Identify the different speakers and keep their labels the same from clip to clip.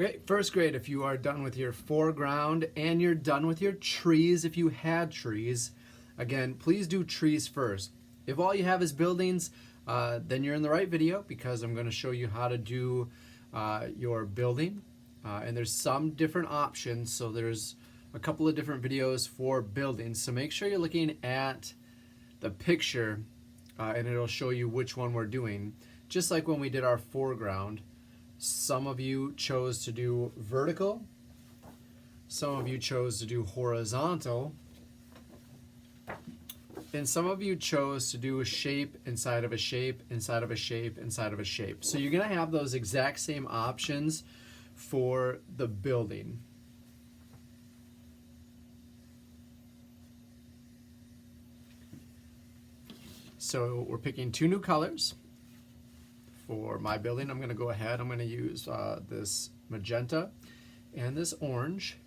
Speaker 1: Okay, first grade, if you are done with your foreground and you're done with your trees, if you had trees, again, please do trees first. If all you have is buildings, then you're in the right video because I'm going to show you how to do your building. And there's some different options, so there's a couple of different videos for buildings. So make sure you're looking at the picture and it'll show you which one we're doing. Just like when we did our foreground. Some of you chose to do vertical, some of you chose to do horizontal, and some of you chose to do a shape inside of a shape, inside of a shape, inside of a shape. So you're going to have those exact same options for the building. So we're picking two new colors. For my building, I'm going to go ahead, I'm going to use this magenta and this orange.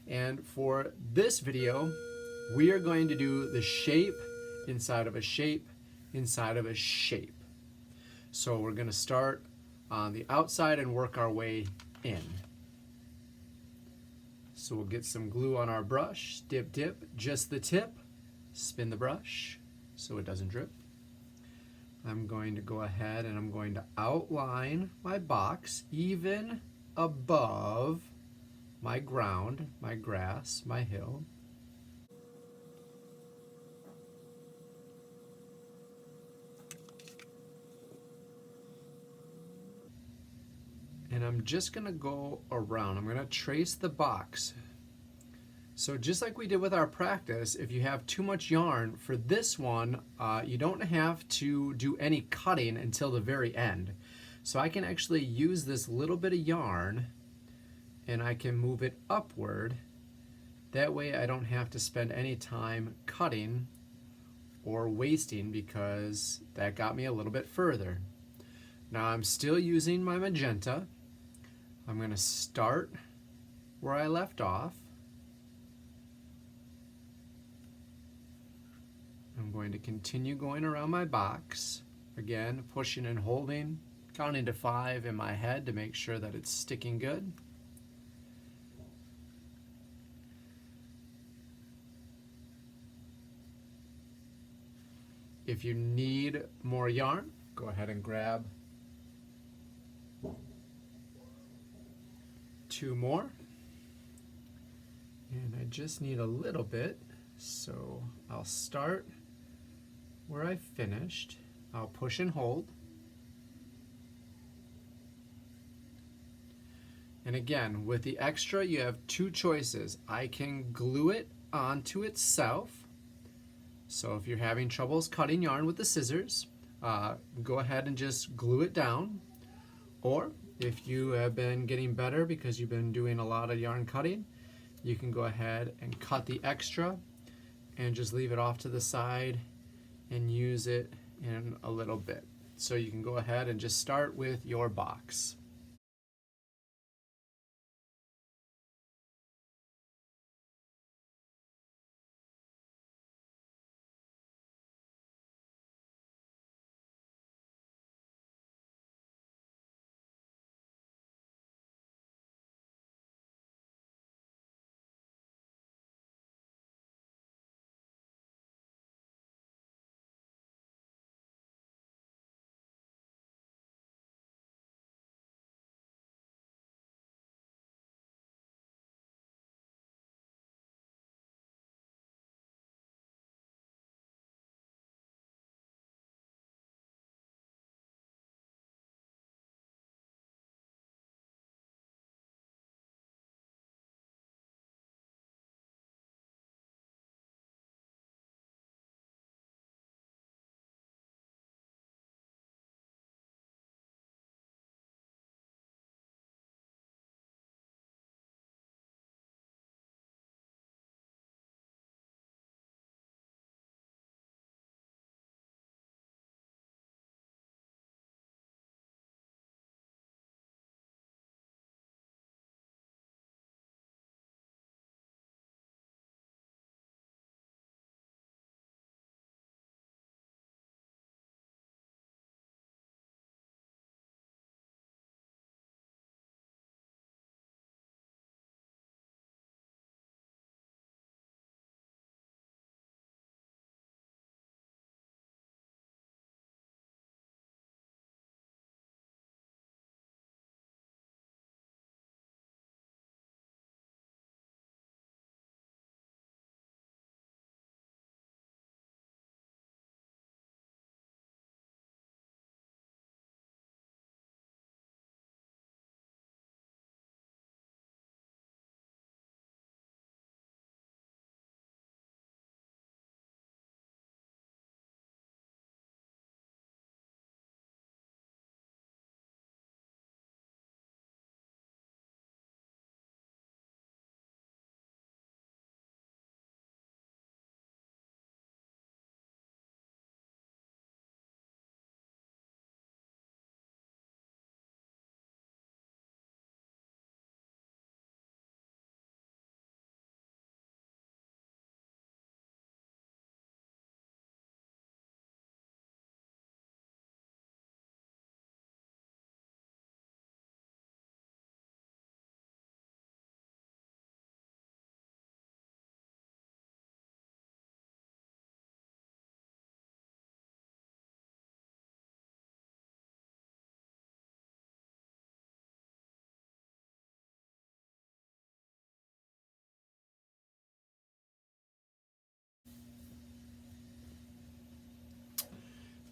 Speaker 1: And for this video, we are going to do the shape inside of a shape inside of a shape. So we're going to start on the outside and work our way in. So we'll get some glue on our brush, dip, dip, just the tip, spin the brush so it doesn't drip. I'm going to go ahead and I'm going to outline my box even above my ground, my grass, my hill. And I'm just going to go around. I'm going to trace the box. So just like we did with our practice, if you have too much yarn, for this one, you don't have to do any cutting until the very end. So I can actually use this little bit of yarn and I can move it upward. That way I don't have to spend any time cutting or wasting because that got me a little bit further. Now I'm still using my magenta. I'm going to start where I left off. I'm going to continue going around my box, again pushing and holding, counting to 5 in my head to make sure that it's sticking good. If you need more yarn, go ahead and grab 2 more. And I just need a little bit, so I'll start where I finished. I'll push and hold. And again, with the extra, you have 2 choices. I can glue it onto itself. So if you're having troubles cutting yarn with the scissors, go ahead and just glue it down. Or if you have been getting better because you've been doing a lot of yarn cutting, you can go ahead and cut the extra and just leave it off to the side and use it in a little bit. So you can go ahead and just start with your box.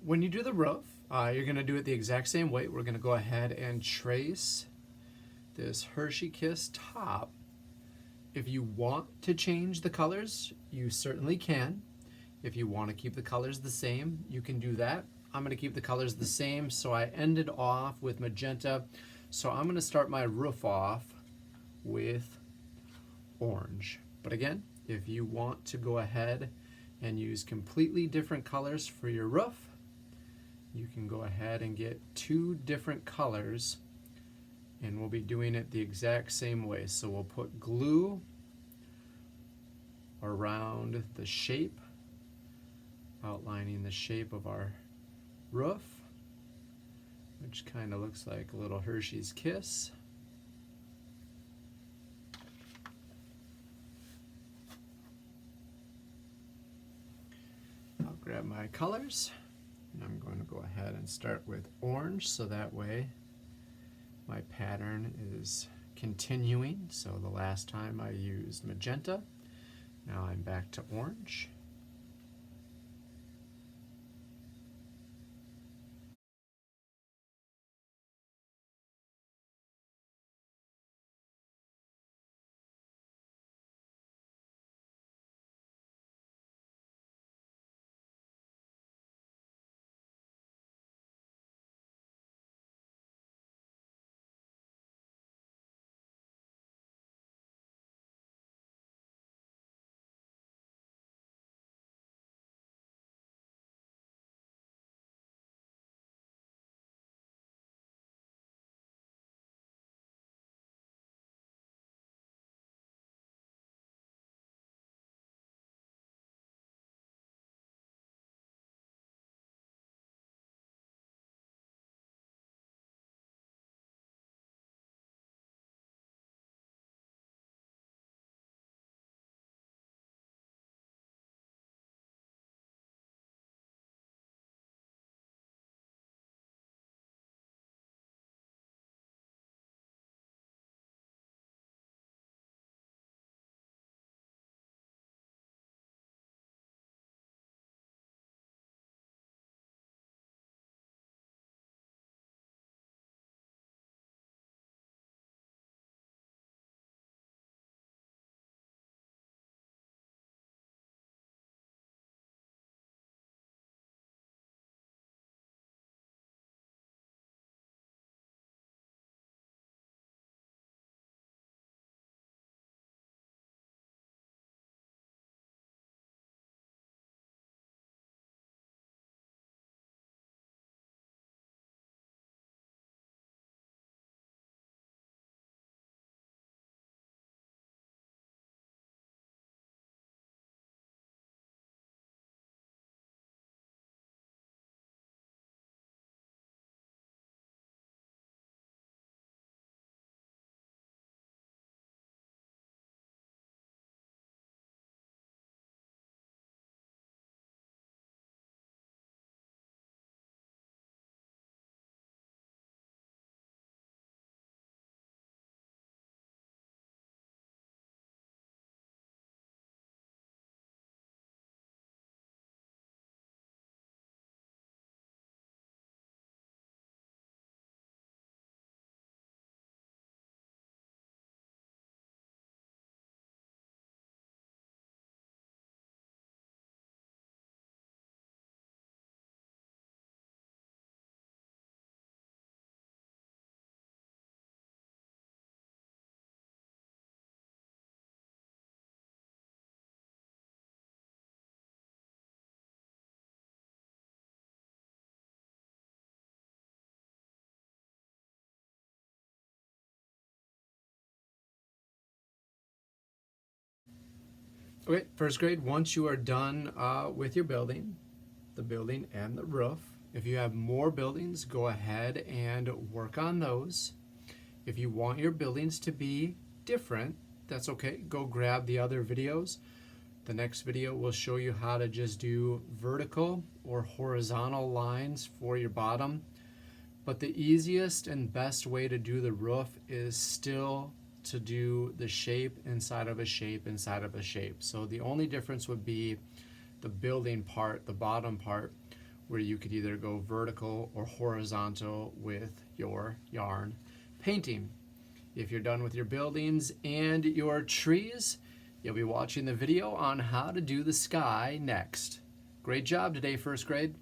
Speaker 1: When you do the roof, you're going to do it the exact same way. We're going to go ahead and trace this Hershey Kiss top. If you want to change the colors, you certainly can. If you want to keep the colors the same, you can do that. I'm going to keep the colors the same, so I ended off with magenta. So I'm going to start my roof off with orange. But again, if you want to go ahead and use completely different colors for your roof, you can go ahead and get 2 different colors, and we'll be doing it the exact same way. So we'll put glue around the shape, outlining the shape of our roof, which kind of looks like a little Hershey's Kiss. I'll grab my colors, and I'm going to go ahead and start with orange, so that way my pattern is continuing. So the last time I used magenta, now I'm back to orange. Okay, first grade, once you are done with your building, the building and the roof, if you have more buildings, go ahead and work on those. If you want your buildings to be different, that's okay. Go grab the other videos. The next video will show you how to just do vertical or horizontal lines for your bottom. But the easiest and best way to do the roof is still to do the shape inside of a shape inside of a shape. So the only difference would be the building part, the bottom part, where you could either go vertical or horizontal with your yarn painting. If you're done with your buildings and your trees, you'll be watching the video on how to do the sky next. Great job today, first grade.